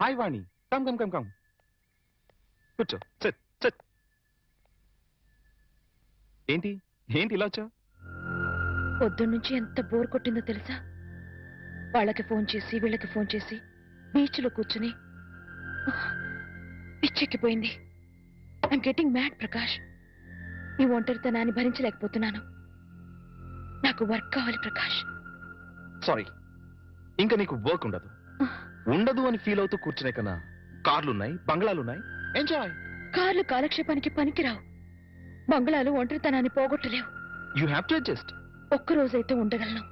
Hi వాణి, come come come come, కూర్చో, SIT SIT. ఏంటి ఏంటి ఇలా వచ్చా? పొద్దున్నుంచి ఎంత బోర్ కొట్టిందో తెలుసా? వాళ్ళకి ఫోన్ చేసి వీళ్ళకి ఫోన్ చేసి బీచ్లో కూర్చుని పిచ్చెక్కిపోయింది. I'm getting mad Prakash. ఈ ఒంటరితనాన్ని భరించలేకపోతున్నాను. నాకు వర్క్ కావాలి ప్రకాష్. సారీ, ఇంకా నీకు వర్క్ ఉండదు. ఉండదు అని ఫీల్ అవుతూ కూర్చునే కన్నా కార్లున్నాయి, బంగ్లాలున్నాయి, ఎంజాయ్. కార్లు కాలక్షేపానికి పనికిరావు. బంగ్లాలు ఒంటరితనాన్ని పోగొట్టలేవు. You have to adjust. ఒక్కరోజైతే ఉండగలను.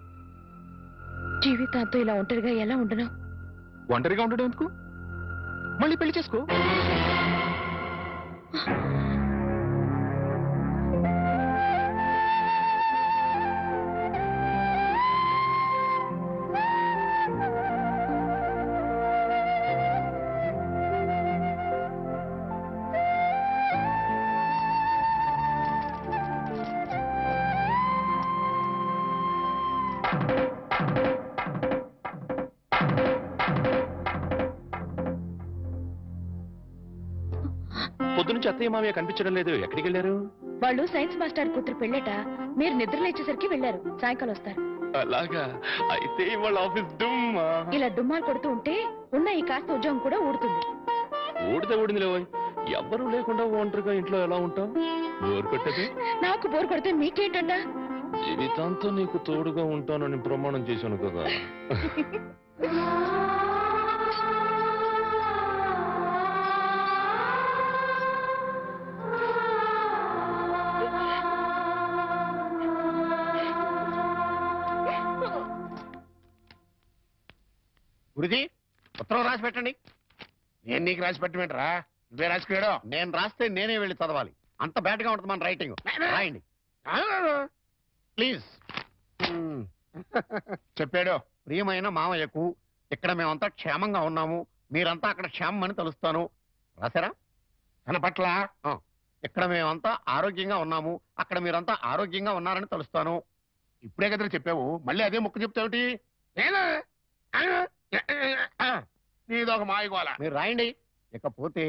జీవితాంతో ఇలా ఒంటరిగా ఎలా ఉండను? ఒంటరిగా ఉండడం ఎందుకు? మళ్ళీ పెళ్లి చేసుకో. పొద్దునుంచి అత్తయ్య మామయ్య కనిపించడం లేదు, ఎక్కడికి వెళ్ళారు? వాళ్ళు సైన్స్ మాస్టర్ కూతురు పెళ్ళట. మీరు నిద్రలేచేసరికి వెళ్ళారు. సాయంకాలం వస్తారు. అలాగా? అయితే వాళ్ళ ఆఫీస్ డుమ్మా. ఇలా డుమ్మాలు కొడుతూ ఉంటే ఉన్న ఈ కాస్త ఉద్యోగం కూడా ఊడుతుంది. ఊడితే ఊడింది లేవోయ్. ఎవ్వరూ లేకుండా ఒంటరిగా ఇంట్లో ఎలా ఉంటావు? బోర్ కొట్టది? నాకు బోర్ కొడితే మీకేంటంట? జీవితాంతో నీకు తోడుగా ఉంటానని ప్రమాణం చేశాను కదా. గురుజీ, ఉత్తరం రాసి పెట్టండి. నేను నీకు రాసి పెట్టమంటారా? నువ్వే రాసిపోయాడో. నేను రాస్తే నేనే వెళ్ళి చదవాలి. అంత బ్యాడ్ గా ఉంటుంది మన రైటింగ్. రాయండి ప్లీజ్. చెప్పాడు, ప్రియమైన మామయ్యకు, ఇక్కడ మేమంతా క్షేమంగా ఉన్నాము, మీరంతా అక్కడ క్షేమం అని తలుస్తాను. రాశారా? కనపట్ల. ఇక్కడ మేమంతా ఆరోగ్యంగా ఉన్నాము, అక్కడ మీరంతా ఆరోగ్యంగా ఉన్నారని తలుస్తాను. ఇప్పుడే కదా చెప్పావు, మళ్ళీ అదే ముక్క చెప్తావుటి? నీదొక మాయగోళ. మీరు రాయండి. ఇకపోతే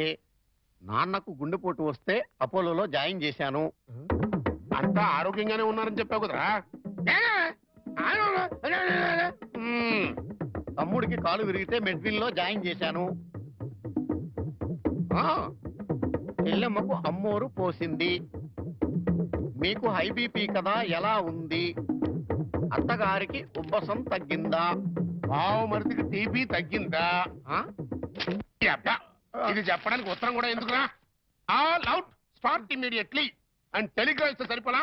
నాన్నకు గుండెపోటు వస్తే అపోలోలో జాయిన్ చేశాను. అంతా ఆరోగ్యంగానే ఉన్నారని చెప్పావు కదరా. తమ్ముడికి కాలు విరిగితే మెడ్విన్ లో జాయిన్ చేశాను. చెల్లెమ్మకు అమ్మోరు పోసింది. మీకు హై బీపీ కదా, ఎలా ఉంది? అత్తగారికి ఉబ్బసం తగ్గిందా? బావమరిదికి టీబీ తగ్గిందా? ఇది చెప్పడానికి ఉత్తరం కూడా ఎందుకురా? All out, start immediately and Telegram ఇస్తే సరిపోలా?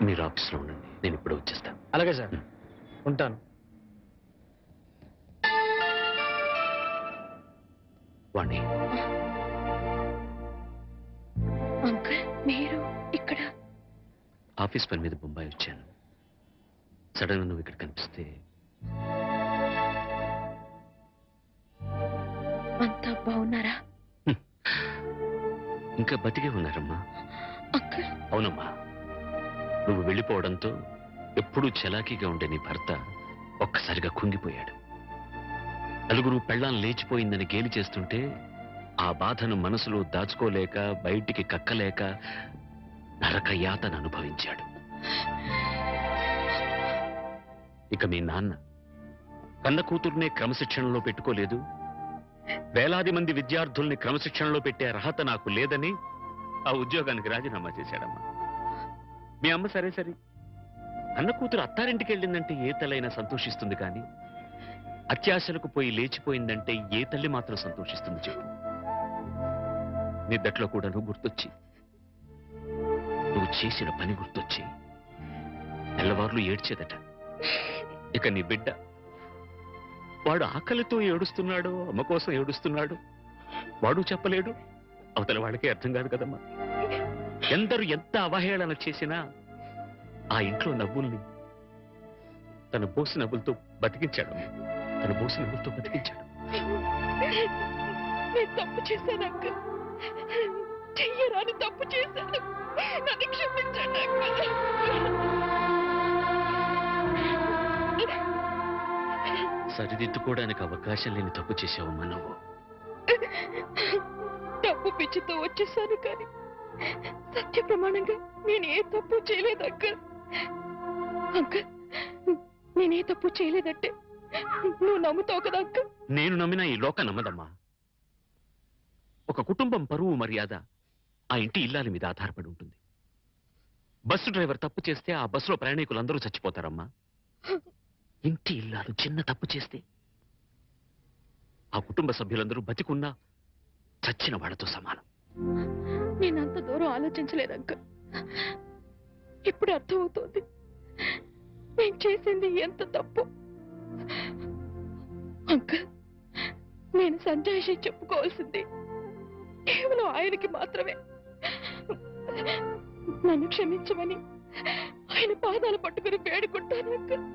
మీరు ఆఫీస్లో ఉండండి, నేను ఇప్పుడు వచ్చేస్తాను. అలాగే సార్, ఉంటాను. వాణి, అంకుల్ మీరు ఇక్కడ? ఆఫీస్ పని మీద బొంబాయి వచ్చాను. సడన్ గా నువ్వు ఇక్కడ కనిపిస్తే. అంతా బాగున్నారా? ఇంకా బతికే ఉన్నారమ్మా. అంకుల్. అవునమ్మా, నువ్వు వెళ్ళిపోవడంతో ఎప్పుడూ చలాకీగా ఉండే నీ భర్త ఒక్కసారిగా కుంగిపోయాడు. నలుగురు పెళ్ళాం లేచిపోయిందని గేలి చేస్తుంటే ఆ బాధను మనసులో దాచుకోలేక, బయటికి కక్కలేక నరక యాతన అనుభవించాడు. ఇక మీ నాన్న కన్న కూతుర్నే క్రమశిక్షణలో పెట్టుకోలేదు, వేలాది మంది విద్యార్థుల్ని క్రమశిక్షణలో పెట్టే అర్హత నాకు లేదని ఆ ఉద్యోగానికి రాజీనామా చేశాడమ్మా. మీ అమ్మ సరే సరే, అన్న కూతురు అత్తారింటికి వెళ్ళిందంటే ఏ తల్లైనా సంతోషిస్తుంది, కానీ అత్యాశలకు పోయి లేచిపోయిందంటే ఏ తల్లి మాత్రం సంతోషిస్తుంది చెప్పు? నిద్దట్లో కూడా నువ్వు గుర్తొచ్చి, నువ్వు చేసిన పని గుర్తొచ్చి తెల్లవార్లు ఏడ్చేదట. ఇక నీ బిడ్డ, వాడు ఆకలితో ఏడుస్తున్నాడు, అమ్మ కోసం ఏడుస్తున్నాడు, వాడు చెప్పలేడు, అవతల వాళ్ళకి అర్థం కాదు కదమ్మా. ఎందరు ఎంత అవహేళన చేసినా ఆ ఇంట్లో నవ్వుల్ని తన బోసి నవ్వులతో బతికించాడు. నేను తప్పు చేశాను అంకుల్. చెయ్యరాని తప్పు చేశాను. నన్ను క్షమించండి అంకుల్. సరిదిద్దుకోవడానికి అవకాశం లేని తప్పు చేసావమ్మా నువ్వు. తప్పు పిచ్చితో వచ్చేసాను కానీ సత్య ప్రమాణంగా నేను ఏ తప్పు చేయలేదు అంకుల్. అంకుల్, నేనే తప్పు చేయలేదంటే నువ్వు నమ్ముతావు కదా అంకుల్? నేను నమ్మినా ఈ లోక నమ్మదమ్మా. ఒక కుటుంబం పరువు మర్యాద ఆ ఇంటి ఇల్లాలి మీద ఆధారపడి ఉంటుంది. బస్సు డ్రైవర్ తప్పు చేస్తే ఆ బస్సులో ప్రయాణికులందరూ చచ్చిపోతారమ్మా. ఇంటి ఇల్లాలు చిన్న తప్పు చేస్తే ఆ కుటుంబ సభ్యులందరూ బతికున్నా చచ్చిన వాళ్ళతో సమానం. నేనంత దూరం ఆలోచించలేదు అంకుల్. ఇప్పుడు అర్థమవుతోంది నేను చేసింది ఎంత తప్పు. అంకుల్, నేను సంజాయిషి చెప్పుకోవాల్సింది కేవలం ఆయనకి మాత్రమే. నన్ను క్షమించమని ఆయన పాదాలు పట్టుకుని వేడుకుంటాను అంకుల్.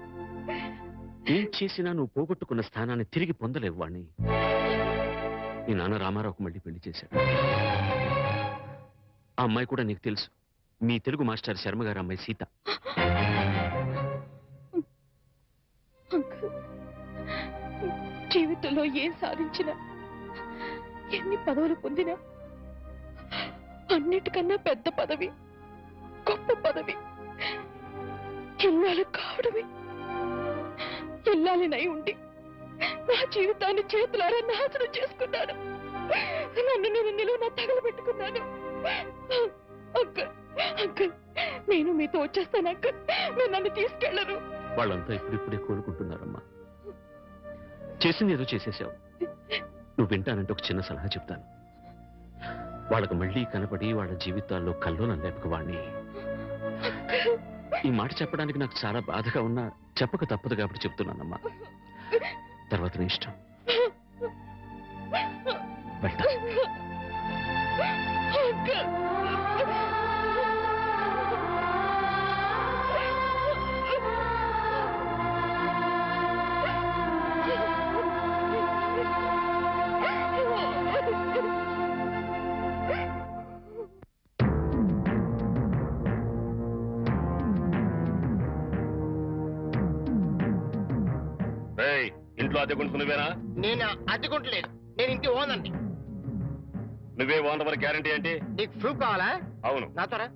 ఏం చేసినా నువ్వు పోగొట్టుకున్న స్థానాన్ని తిరిగి పొందలేవు వాణ్ణి. నీ నాన్న రామారావుకు మళ్ళీ పెళ్లి చేశాడు. ఆ అమ్మాయి కూడా నీకు తెలుసు, మీ తెలుగు మాస్టర్ శర్మ గారి అమ్మాయి సీత. అంకుల్, జీవితంలో ఏం సాధించినా ఎన్ని పదవులు పొందినా అన్నిటికన్నా పెద్ద పదవి, గొప్ప పదవి ఇల్లాలు కావడమే. ఇల్లాలినై ఉండి నా జీవితాన్ని చేతులారా నాశనం చేసుకున్నాను. నన్ను నేను నిలువునా తగలబెట్టుకున్నాను. అంకుల్, అంకుల్, నేను మీతో వచ్చేస్తాను అంకుల్. నేను నన్ను తీసుకెళ్లరు. వాళ్ళంతా ఇప్పుడిప్పుడే కోలుకుంటున్నారమ్మా. చేసింది ఏదో చేసేసావు. నువ్వు వింటానంటే ఒక చిన్న సలహా చెప్తాను. వాళ్ళకు మళ్ళీ కనపడి వాళ్ళ జీవితాల్లో కల్లోలం లేపక వాణ్ణి. ఈ మాట చెప్పడానికి నాకు చాలా బాధగా ఉన్నా చెప్పక తప్పదు కాబట్టి చెప్తున్నానమ్మా. తర్వాత నీ ఇష్టం. వెళ్తా. ఇంట్లో అద్దెకుంటు నువ్వేనా? నేను అద్దెకుంటలేదు, నేను ఇంటి ఓనండి. నువ్వే ఓనర్ వరకు గ్యారంటీ ఏంటి? నీకు ప్రూఫ్ కావాలా? అవును. నాతో రా.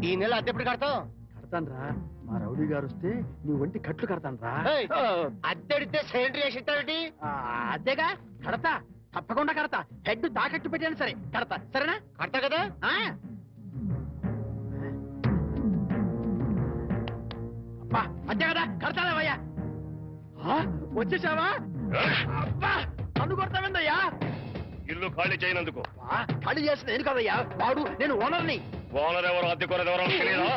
ఈ నెల అద్దె ఎప్పుడు కడతావు? కడతాను రా. మా రౌడీ గారు వస్తే నీ ఒంటి కట్లు కడతాను రా. అద్దె అడిగితే సిలిండర్ వేసి ఇస్తావేంటి? అదేగా కడతా, తప్పకుండా కడతా. హెడ్ తాకట్టు పెట్టాను సరే కడతా. సరేనా? కడతా కదా. అబ్బా అదే కదా కడతావయ్యా. వచ్చేసావా? అబ్బా నన్ను కొడతావేందయ్యా? ఇల్లు ఖాళీ చేయనందుకు. ఖాళీ చేసిన నేను కదయ్యా, వాడు నేను ఓనర్ని. ఓనర్ ఎవరు, అద్దె కొనది ఎవరో తెలియదా?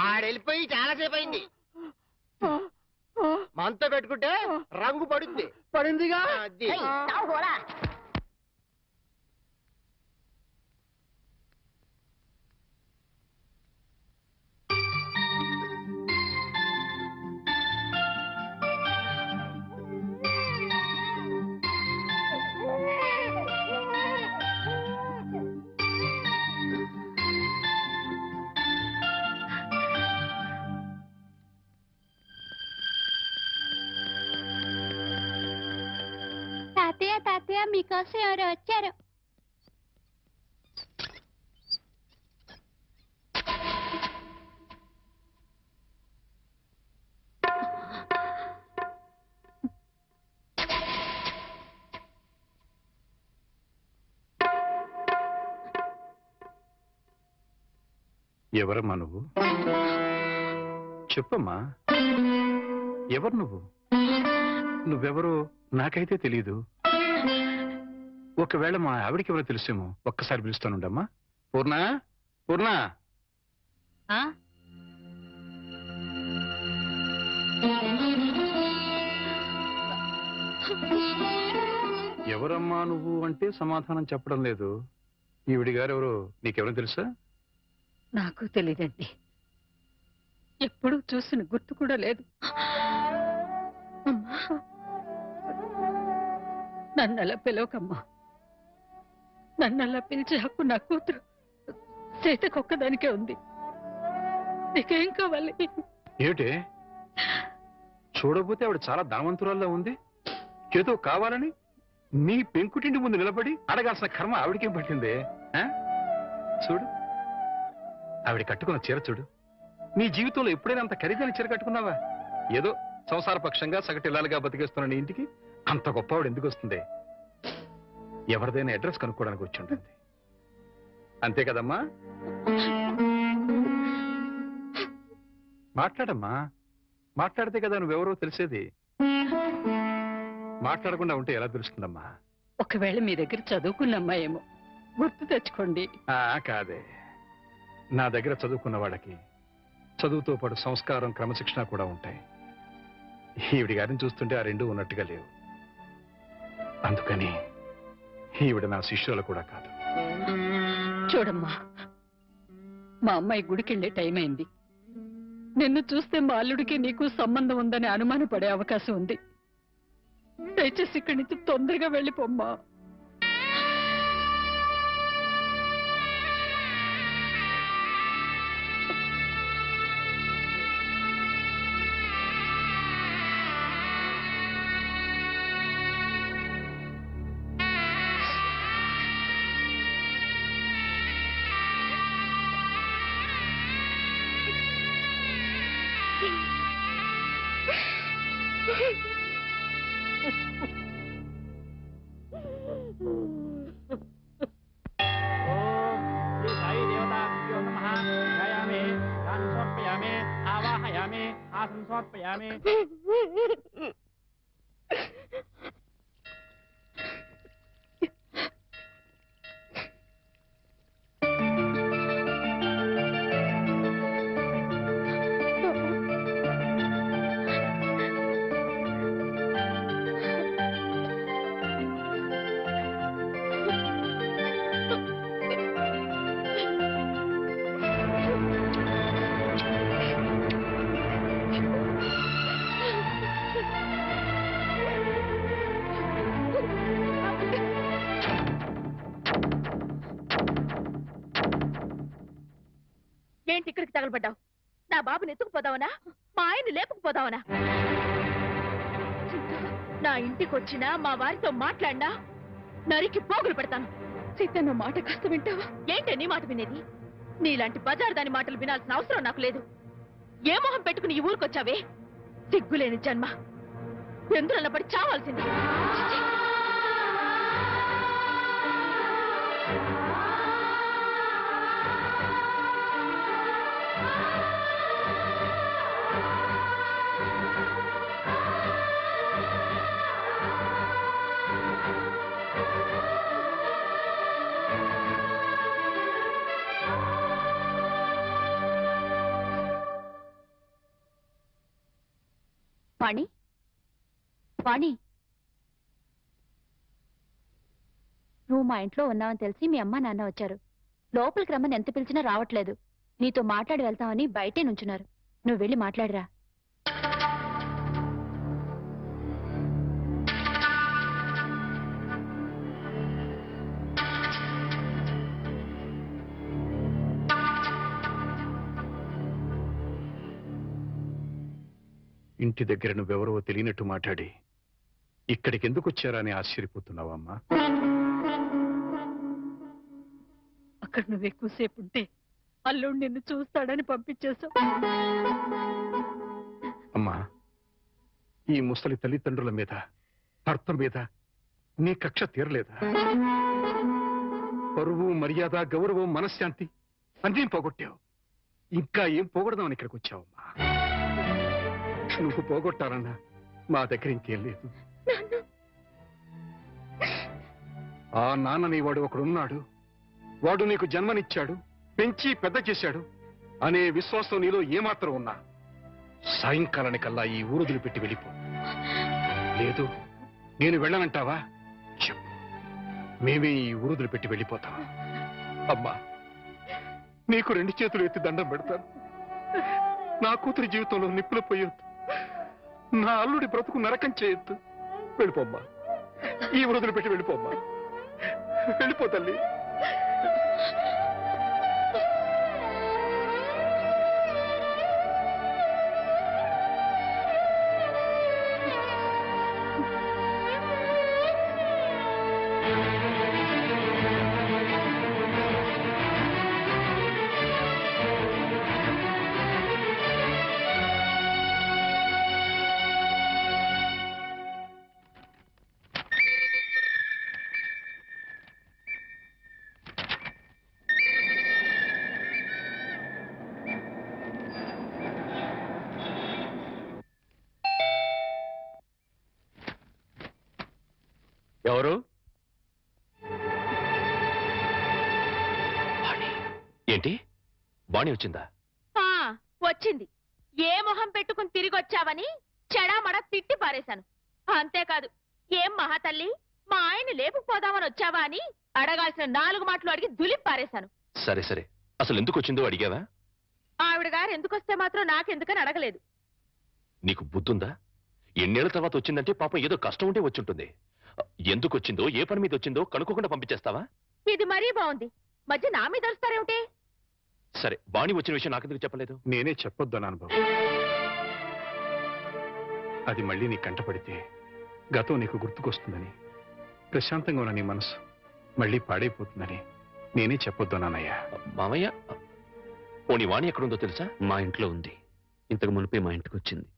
ఆడెళ్ళిపోయి చాలాసేపు అయింది. మనతో పెట్టుకుంటే రంగు పడుద్ది. పడిందిగా. అది తాతయ్య మీకోసం ఎవరు వచ్చారు? ఎవరమ్మా నువ్వు? చెప్పమ్మా, ఎవరు నువ్వు? నువ్వెవరో నాకైతే తెలీదు. ఒకవేళ మా ఆవిడికి ఎవరో తెలుసేమో. ఒక్కసారి పిలుస్తానుండమ్మా. పూర్ణ, పూర్ణ. ఎవరమ్మా నువ్వు అంటే సమాధానం చెప్పడం లేదు. ఈవిడి గారు ఎవరు నీకెవరో తెలుసా? నాకు తెలియదండి. ఎప్పుడూ చూసిన గుర్తు కూడా లేదు. అమ్మా, నన్నలా పిలవకమ్మా. నన్నలా పిలిచే హక్కు నా కూతురు సీతకొక్కదానికే ఉంది. నీకేం కావాలి? ఏమిటే చూడబోతే ఆవిడ చాలా ధనవంతురాల్లో ఉంది. ఏదో కావాలని నీ పెంకుటింటి ముందు నిలబడి అడగాల్సిన కర్మ ఆవిడకేం పట్టిందే? చూడు, ఆవిడ కట్టుకున్న చీర చూడు. నీ జీవితంలో ఎప్పుడైనా అంత ఖరీదైన చీర కట్టుకున్నావా? ఏదో సంసార పక్షంగా సగటిల్లాలుగా బతికేస్తున్న నీ ఇంటికి అంత గొప్ప ఆవిడ ఎందుకు వస్తుంది? ఎవరిదైనా అడ్రస్ కనుక్కోవడానికి వచ్చి ఉంటుంది. అంతే కదమ్మా? మాట్లాడమ్మా, మాట్లాడితే కదా నువ్వెవరో తెలిసేది. మాట్లాడకుండా ఉంటే ఎలా తెలుస్తుందమ్మా? ఒకవేళ మీ దగ్గర చదువుకున్న అమ్మాయేమో, గుర్తు తెచ్చుకోండి. కాదే, నా దగ్గర చదువుకున్న వాళ్ళకి చదువుతో పాటు సంస్కారం, క్రమశిక్షణ కూడా ఉంటాయి. ఈవిడి గారిని చూస్తుంటే ఆ రెండూ ఉన్నట్టుగా లేవు. అందుకని ఈవిడ నా శిష్యులు కూడా కాదు. చూడమ్మా, మా అమ్మాయి గుడికెళ్ళే టైం అయింది. నిన్ను చూస్తే మా అల్లుడికి నీకు సంబంధం ఉందని అనుమానపడే అవకాశం ఉంది. దయచేసి ఇక్కడి నుంచి తొందరగా వెళ్ళిపోమ్మా. ఏంటి ఇక్కడికి తగలబడ్డావు? నా బాబుని ఎత్తుకుపోదావనా? మా ఆయన్ని లేపుకుపోదావనా? నా ఇంటికి వచ్చినా మా వారితో మాట్లాడినా నరికి పోగులు పెడతాను. సీత, నా మాట కాస్త వింటావా? ఏంటి నీ మాట వినేది? నీలాంటి బజారు దాని మాటలు వినాల్సిన అవసరం నాకు లేదు. ఏ మొహం పెట్టుకుని ఈ ఊరికొచ్చావే? సిగ్గులేని జన్మ, ఎందులో పడి చావాల్సింది. వాణి, వాణి, నువ్వు మా ఇంట్లో ఉన్నావని తెలిసి మీ అమ్మ నాన్న వచ్చారు. లోపలికి రమ్మని ఎంత పిలిచినా రావట్లేదు. నీతో మాట్లాడి వెళ్తామని బయటే నుంచున్నారు. నువ్వు వెళ్ళి మాట్లాడిరా. ఇంటి దగ్గర నువ్వెవరో తెలియనట్టు మాట్లాడి ఇక్కడికి ఎందుకు వచ్చారా అని ఆశ్చర్యపోతున్నావమ్మా? అక్కడ నువ్వు ఎక్కువసేపు ఉంటే అల్లుడు నిన్ను చూస్తాడని పంపించేశావు. అమ్మా, ఈ ముసలి తల్లిదండ్రుల మీద, భర్త మీద నీ కక్ష తీరలేదా? పరువు, మర్యాద, గౌరవం, మనశ్శాంతి అన్నీ పోగొట్టావు. ఇంకా ఏం పోగొడదామని ఇక్కడికి వచ్చావమ్మా? నువ్వు పోగొట్టాలన్నా మా దగ్గర ఇంకేం లేదు. ఆ నాన్నని వాడు ఒకడున్నాడు. వాడు నీకు జన్మనిచ్చాడు, పెంచి పెద్ద చేశాడు అనే విశ్వాసం నీలో ఏమాత్రం ఉన్నా సాయంకాలానికల్లా ఈ ఊరు వదిలిపెట్టి వెళ్ళిపో. లేదు, నేను వెళ్ళనంటావా? చెప్పు. మేమే ఈ ఊరుదులు పెట్టి వెళ్ళిపోతాం. అమ్మా, నీకు 2 చేతులు ఎత్తి దండం పెడతాను. నా కూతురి జీవితంలో నిప్పులు పోయొద్దు, నా అల్లుడి బ్రతుకు నరకం చేయొద్దు. వెళ్ళిపోమ్మా, ఈ ఊరుదులు పెట్టి వెళ్ళిపోమ్మా. వెళ్ళిపో తల్లి. ఎవరు? ఏంటి, వాణి వచ్చిందా? వచ్చింది. ఏ మొహం పెట్టుకుని తిరిగి వచ్చావని చెడామడ తిట్టి పారేశాను. అంతేకాదు, ఏం మహాతల్లి మా ఆయన లేపుకుపోదామని వచ్చావా అని అడగాల్సిన 4 మాటలు అడిగి దులిపి పారేశాను. సరే సరే, అసలు ఎందుకు వచ్చిందో అడిగావా? ఆవిడ గారు ఎందుకొస్తే మాత్రం నాకెందుకని అడగలేదు. నీకు బుద్ధుందా? ఎన్నేళ్ల తర్వాత వచ్చిందంటే పాపం ఏదో కష్టం ఉంటే వచ్చుంటుంది. ఎందుకు వచ్చిందో, ఏ పని మీద వచ్చిందో కనుక్కోకుండా పంపించేస్తావా? ఇది మరీ బాగుంది. మధ్య నా మీద అరుస్తారేమిటి? సరే, వాణి వచ్చిన విషయం నాకెందుకు చెప్పలేదు? నేనే చెప్పొద్దు అన్నాను బాబు. అది మళ్ళీ నీ కంటపడితే గతం నీకు గుర్తుకొస్తుందని, ప్రశాంతంగా ఉన్న నీ మనసు మళ్ళీ పాడైపోతుందని నేనే చెప్పొద్దు నాన్నయ్యా. మామయ్య, పోనీ వాణి ఎక్కడుందో తెలుసా? మా ఇంట్లో ఉంది. ఇంతకు మునిపే మా ఇంటికి వచ్చింది.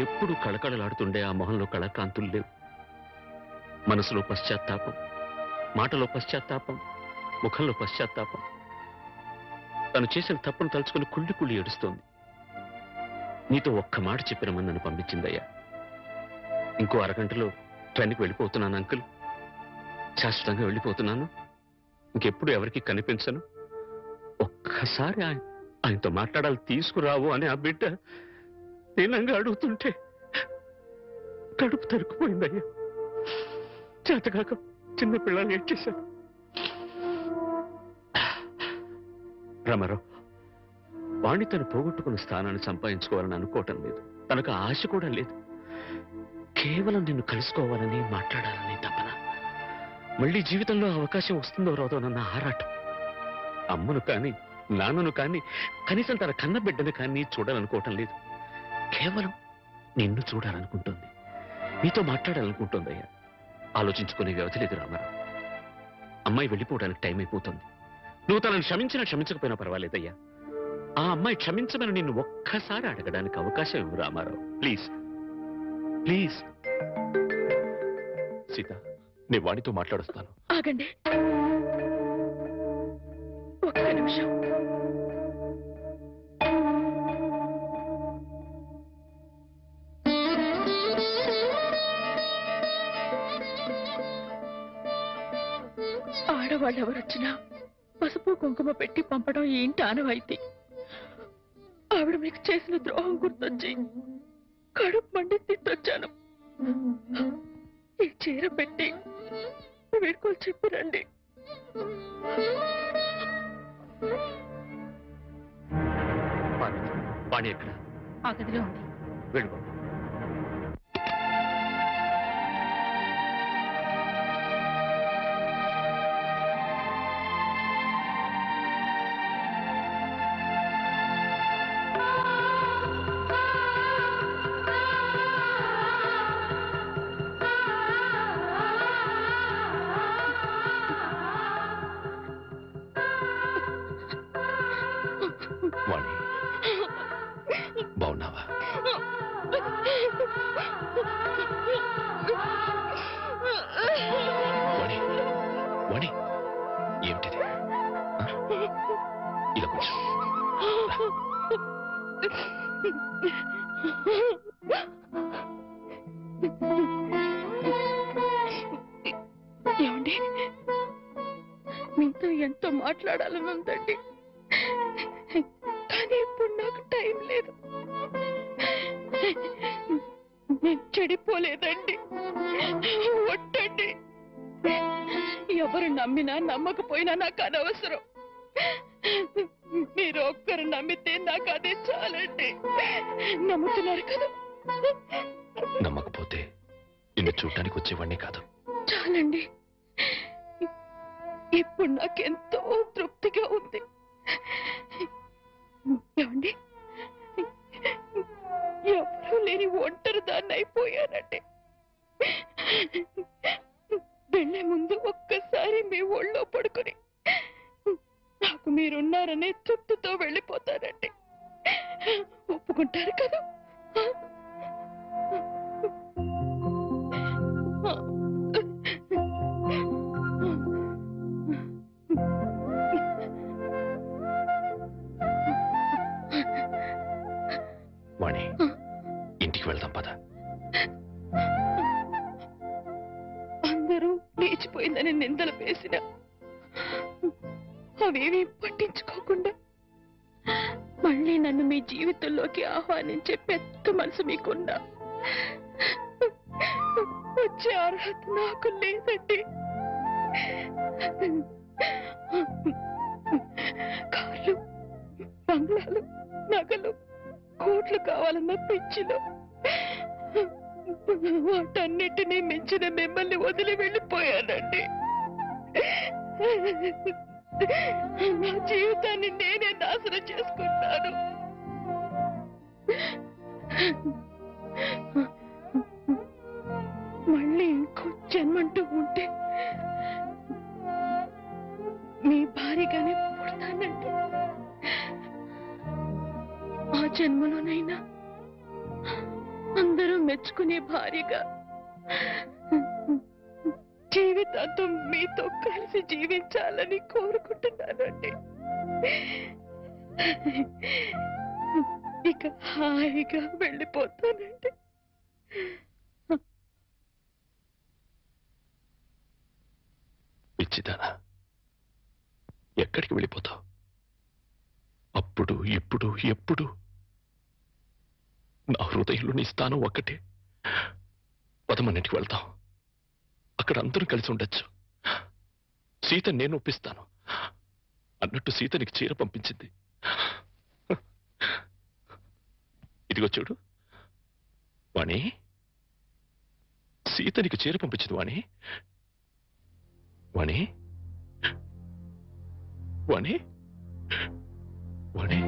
ఎప్పుడు కళకళలాడుతుండే ఆ మొహంలో కళకాంతులు లేవు. మనసులో పశ్చాత్తాపం, మాటలో పశ్చాత్తాపం, ముఖంలో పశ్చాత్తాపం. తను చేసిన తప్పును తలుచుకుని కుళ్ళి కుళ్ళి ఏడుస్తోంది. నీతో ఒక్క మాట చెప్పిన మంది నన్ను పంపించిందయ్యా. ఇంకో అరగంటలో ట్రైన్కి వెళ్ళిపోతున్నాను అంకుల్. శాశ్వతంగా వెళ్ళిపోతున్నాను. ఇంకెప్పుడు ఎవరికి కనిపించను. ఒక్కసారి ఆయనతో మాట్లాడాలి, తీసుకురావు అని ఆ బిడ్డ దీనంగా అడుగుతుంటే కడుపు తరుక్కుపోయిందయ్యా. చేతకాక చిన్న పిల్లలు ఏడ్చేశాను. రామారావు, వాణ్ణి తను పోగొట్టుకున్న స్థానాన్ని సంపాదించుకోవాలని అనుకోవటం లేదు. తనకు ఆశ కూడా లేదు. కేవలం నిన్ను కలుసుకోవాలని, మాట్లాడాలని తపన. మళ్ళీ జీవితంలో అవకాశం వస్తుందో రాదోనన్న ఆరాటం. అమ్మను కానీ, నాన్నను కానీ, కనీసం తన కన్న బిడ్డను కానీ చూడాలనుకోవటం లేదు. కేవలం నిన్ను చూడాలనుకుంటుంది, నీతో మాట్లాడాలనుకుంటుందయ్యా. ఆలోచించుకునే వ్యవధి లేదు రామారావు. అమ్మాయి వెళ్ళిపోవడానికి టైం అయిపోతుంది. నువ్వు తనను క్షమించినా క్షమించకపోయినా పర్వాలేదయ్యా. ఆ అమ్మాయి క్షమించమని నిన్ను ఒక్కసారి అడగడానికి అవకాశం ఇవ్వు రామారావు. Please please. సీత, నీ వాణితో మాట్లాడుస్తాను. ఆగండి, ఒక్క నిమిషం. ఆడవాళ్ళు ఎవరొచ్చినా పసుపు కుంకుమ పెట్టి పంపడం ఏంటి ఆనవాయితీ. ఆవిడ మీకు చేసిన ద్రోహం గుర్తొచ్చి కడుపు మండి తిట్టొచ్చాను. ఈ చీర పెట్టి వీడుకోలు చెప్పిరండి. వాణి ఎక్కడ? ఆ గదిలో ఉంది. వెళ్ళిపో. వాణి, బాగున్నావా? వాణి, వాణి, ఏమిటిది? ఇలా కూర్చో. ఏమండి, మీతో ఎంతో మాట్లాడాలని ఉందండి, కానీ ఇప్పుడు నాకు టైం లేదు. నేను చెడిపోలేదండి. ఒట్టండి. నమ్మినా నమ్మకపోయినా నాకు అనవసరం. మీరు ఒక్కరు నమ్మితే నాకు అదే చాలండి. నమ్ముతున్నారు కదా? నమ్మకపోతే నిన్ను చూడటానికి వచ్చేవాడిని కాదు. చాలండి. ఇప్పుడు నాకెంతో తృప్తిగా ఉంది. ఏమండి, ఎవరూ లేని ఒంటరి దాన్ని అయిపోయానండి. వెళ్ళే ముందు ఒక్కసారి మీ ఒళ్ళో పడుకుని నాకు మీరున్నారనే తృప్తితో వెళ్ళిపోతానండి. ఒప్పుకుంటారు కదా? వాణి, ఇంటికి వెళ్దాం పద. అందరూ లేచిపోయిందని నిందలు వేసిన అవేమీ పట్టించుకోకుండా మళ్ళీ నన్ను మీ జీవితంలోకి ఆహ్వానించే పెద్ద మనసు మీకున్నా వచ్చే అర్హత నాకు లేదండి. కార్లు, బంగ్లాలు, నగలు, కోట్లు కావాలన్న పిచ్చిలో వాటన్నిటినీ మించిన మిమ్మల్ని వదిలి వెళ్ళిపోయానండి. నా జీవితాన్ని నేనే నాశనం చేసుకుంటాను. మళ్ళీ ఇంకో జన్మంటూ ఉంటే మీ భారీగానే పుడతానండి. ఆ జన్మలోనైనా అందరూ మెచ్చుకునే భార్యగా జీవితాంతం మీతో కలిసి జీవించాలని కోరుకుంటున్నానండి. ఇక హాయిగా వెళ్ళిపోతానండి. పిచ్చిదానా, ఎక్కడికి వెళ్ళిపోతావు? అప్పుడు ఇప్పుడు ఎప్పుడు నా హృదయంలో నీ స్థానం ఒక్కటే. పదమన్నింటికి వెళ్తాం. అక్కడ అందరూ కలిసి ఉండొచ్చు. సీత నేను ఒప్పిస్తాను అన్నట్టు సీత నీకు చీర పంపించింది. ఇదిగో చూడు వాణి, సీత నీకు చీర పంపించింది వాణి. వాణి వాణి వాణి